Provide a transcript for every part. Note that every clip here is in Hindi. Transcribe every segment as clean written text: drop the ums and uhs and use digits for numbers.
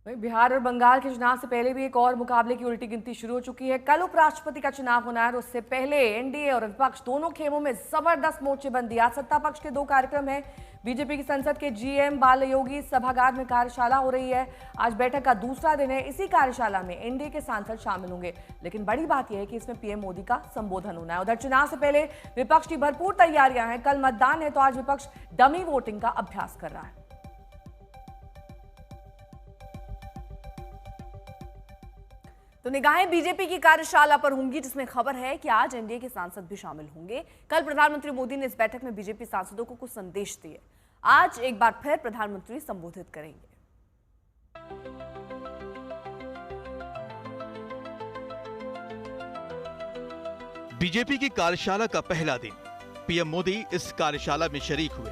वहीं बिहार और बंगाल के चुनाव से पहले भी एक और मुकाबले की उल्टी गिनती शुरू हो चुकी है। कल उपराष्ट्रपति का चुनाव होना है और उससे पहले एनडीए और विपक्ष दोनों खेमों में जबरदस्त मोर्चेबंदी। आज सत्ता पक्ष के दो कार्यक्रम हैं। बीजेपी की संसद के जीएम बालयोगी सभागार में कार्यशाला हो रही है। आज बैठक का दूसरा दिन है। इसी कार्यशाला में एनडीए के सांसद शामिल होंगे, लेकिन बड़ी बात यह है कि इसमें पीएम मोदी का संबोधन होना है। उधर चुनाव से पहले विपक्ष की भरपूर तैयारियां हैं। कल मतदान है तो आज विपक्ष डमी वोटिंग का अभ्यास कर रहा है। तो निगाहें बीजेपी की कार्यशाला पर होंगी, जिसमें खबर है कि आज एनडीए के सांसद भी शामिल होंगे। कल प्रधानमंत्री मोदी ने इस बैठक में बीजेपी सांसदों को कुछ संदेश दिए। आज एक बार फिर प्रधानमंत्री संबोधित करेंगे। बीजेपी की कार्यशाला का पहला दिन। पीएम मोदी इस कार्यशाला में शरीक हुए।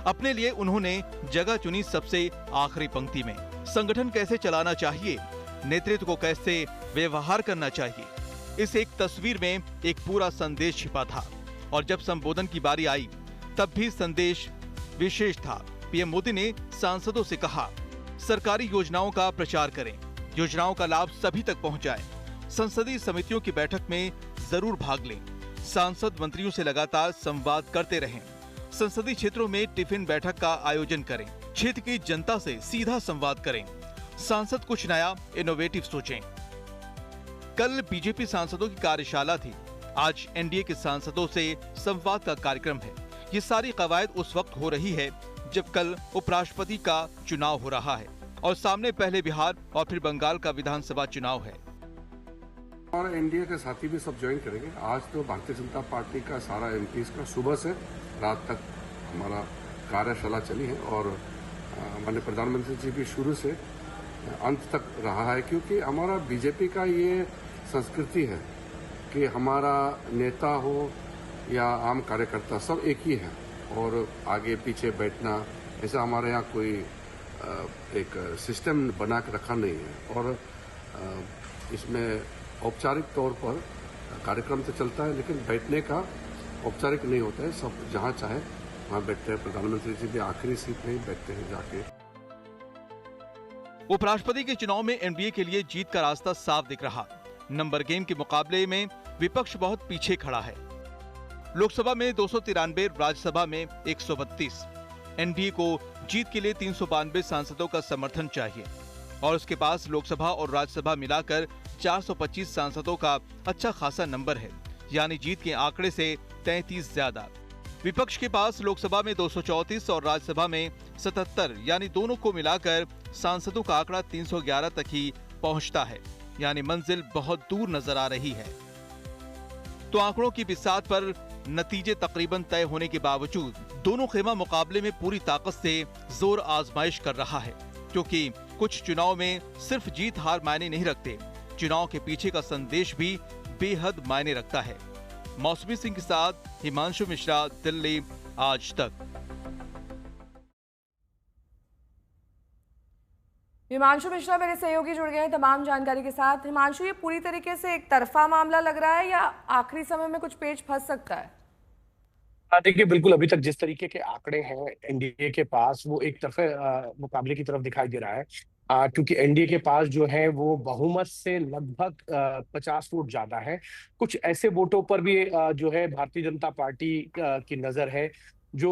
अपने लिए उन्होंने जगह चुनी सबसे आखिरी पंक्ति में। संगठन कैसे चलाना चाहिए, नेतृत्व को कैसे व्यवहार करना चाहिए, इस एक तस्वीर में एक पूरा संदेश छिपा था। और जब संबोधन की बारी आई तब भी संदेश विशेष था। पीएम मोदी ने सांसदों से कहा, सरकारी योजनाओं का प्रचार करें, योजनाओं का लाभ सभी तक पहुंचाएं, संसदीय समितियों की बैठक में जरूर भाग लें, सांसद मंत्रियों से लगातार संवाद करते रहें, संसदीय क्षेत्रों में टिफिन बैठक का आयोजन करें, क्षेत्र की जनता से सीधा संवाद करें, सांसद कुछ नया इनोवेटिव सोचें। कल बीजेपी सांसदों की कार्यशाला थी। आज एनडीए के सांसदों से संवाद का कार्यक्रम है। ये सारी कवायद उस वक्त हो रही है जब कल उपराष्ट्रपति का चुनाव हो रहा है और सामने पहले बिहार और फिर बंगाल का विधानसभा चुनाव है। और एनडीए के साथी भी सब ज्वाइन करेंगे। आज तो भारतीय जनता पार्टी का सारा एमपीज का सुबह से रात तक हमारा कार्यशाला चली है और माननीय प्रधानमंत्री जी भी शुरू से अंत तक रहा है, क्योंकि हमारा बीजेपी का ये संस्कृति है कि हमारा नेता हो या आम कार्यकर्ता सब एक ही है और आगे पीछे बैठना ऐसा हमारे यहाँ कोई एक सिस्टम बना के रखा नहीं है। और इसमें औपचारिक तौर पर कार्यक्रम तो चलता है, लेकिन बैठने का औपचारिक नहीं होता है। सब जहाँ चाहे वहाँ बैठते हैं। प्रधानमंत्री जी भी आखिरी सीट में ही बैठते हैं जाके। उपराष्ट्रपति के चुनाव में एनडीए के लिए जीत का रास्ता साफ दिख रहा। नंबर गेम के मुकाबले में विपक्ष बहुत पीछे खड़ा है। लोकसभा में 293, राज्यसभा में 132। एनडीए को जीत के लिए 392 सांसदों का समर्थन चाहिए और उसके पास लोकसभा और राज्यसभा मिलाकर 425 सांसदों का अच्छा खासा नंबर है, यानी जीत के आंकड़े से 33 ज्यादा। विपक्ष के पास लोकसभा में 234 और राज्यसभा में 77, यानी दोनों को मिलाकर सांसदों का आंकड़ा 311 तक ही पहुंचता है, यानी मंजिल बहुत दूर नजर आ रही है। तो आंकड़ों की बिसात पर नतीजे तकरीबन तय होने के बावजूद दोनों खेमा मुकाबले में पूरी ताकत से जोर आजमाइश कर रहा है, क्योंकि कुछ चुनाव में सिर्फ जीत हार मायने नहीं रखते, चुनाव के पीछे का संदेश भी बेहद मायने रखता है। मौसमी सिंह के साथ हिमांशु मिश्रा, दिल्ली, आज तक। हिमांशु मिश्रा मेरे सहयोगी जुड़ गए हैं तमाम जानकारी के साथ। हिमांशु, ये पूरी तरीके से एक तरफा मामला लग रहा है या आखिरी समय में कुछ पेच फंस सकता है? हाँ, देखिए, बिल्कुल अभी तक जिस तरीके के आंकड़े हैं एनडीए के पास, वो एक तरफे मुकाबले की तरफ दिखाई दे रहा है। क्योंकि एनडीए के पास जो है वो बहुमत से लगभग 50 वोट ज्यादा है। कुछ ऐसे वोटों पर भी जो है भारतीय जनता पार्टी की नजर है जो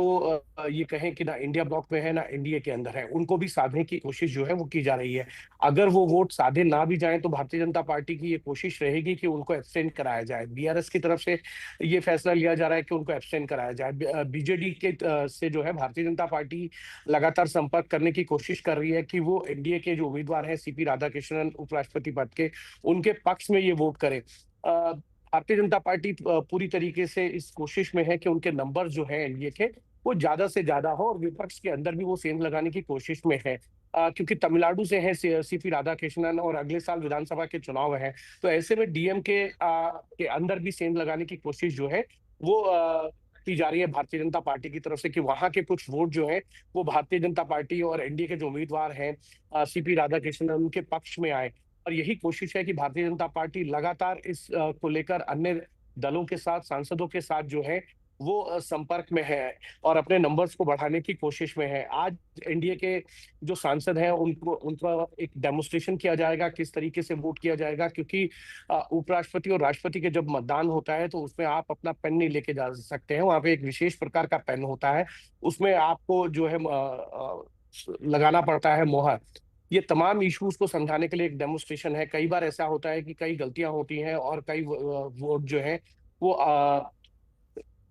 ये कहें कि ना इंडिया ब्लॉक में है ना एनडीए के अंदर है, उनको भी साधने की कोशिश जो है वो की जा रही है। अगर वो वोट साधे ना भी जाएं तो भारतीय जनता पार्टी की ये कोशिश रहेगी कि उनको एब्सटेन कराया जाए। बीआरएस की तरफ से ये फैसला लिया जा रहा है कि उनको एब्सटेन कराया जाए। बीजेडी के से जो है भारतीय जनता पार्टी लगातार संपर्क करने की कोशिश कर रही है कि वो एनडीए के जो उम्मीदवार हैं सीपी राधाकृष्णन उपराष्ट्रपति पद के, उनके पक्ष में ये वोट करे। भारतीय जनता पार्टी पूरी तरीके से इस कोशिश में है कि उनके नंबर जो है एनडीए के वो ज्यादा से ज्यादा हो और विपक्ष के अंदर भी वो सेंध लगाने की कोशिश में है। क्योंकि तमिलनाडु से है सीपी राधाकृष्णन और अगले साल विधानसभा के चुनाव है, तो ऐसे में डीएम के अंदर भी सेंध लगाने की कोशिश जो है वो की जा रही है भारतीय जनता पार्टी की तरफ से कि वहां के कुछ वोट जो है वो भारतीय जनता पार्टी और एनडीए के जो उम्मीदवार हैं सीपी राधाकृष्णन उनके पक्ष में आए। और यही कोशिश है कि भारतीय जनता पार्टी लगातार इस को लेकर अन्य दलों के साथ, सांसदों के साथ जो है वो संपर्क में है और अपने नंबर्स को बढ़ाने की कोशिश में है। आज एनडीए के जो सांसद हैं उनको उनका एक डेमोन्स्ट्रेशन किया जाएगा किस तरीके से वोट किया जाएगा, क्योंकि उपराष्ट्रपति और राष्ट्रपति के जब मतदान होता है तो उसमें आप अपना पेन नहीं लेके जा सकते हैं। वहां पे एक विशेष प्रकार का पेन होता है, उसमें आपको जो है लगाना पड़ता है मोहर। ये तमाम इश्यूज को समझाने के लिए एक डेमोन्स्ट्रेशन है। कई बार ऐसा होता है कि कई गलतियां होती हैं और कई वोट जो है वो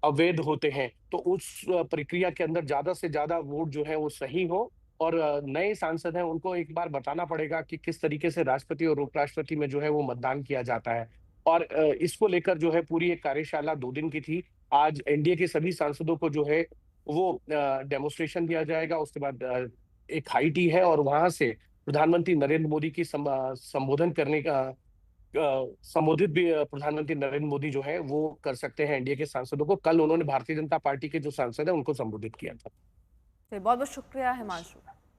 अवैध होते हैं, तो उस प्रक्रिया के अंदर ज्यादा से ज्यादा वोट जो है वो सही हो। और नए सांसद हैं उनको एक बार बताना पड़ेगा कि किस तरीके से राष्ट्रपति और उपराष्ट्रपति में जो है वो मतदान किया जाता है। और इसको लेकर जो है पूरी एक कार्यशाला 2 दिन की थी। आज एनडीए के सभी सांसदों को जो है वो डेमोन्स्ट्रेशन दिया जाएगा। उसके बाद एक हाई टी है और वहां से प्रधानमंत्री नरेंद्र मोदी की संबोधन करने का संबोधित भी प्रधानमंत्री नरेंद्र मोदी जो है वो कर सकते हैं एनडीए के सांसदों को। कल उन्होंने भारतीय जनता पार्टी के जो सांसद है उनको संबोधित किया था। बहुत बहुत शुक्रिया हिमांशु।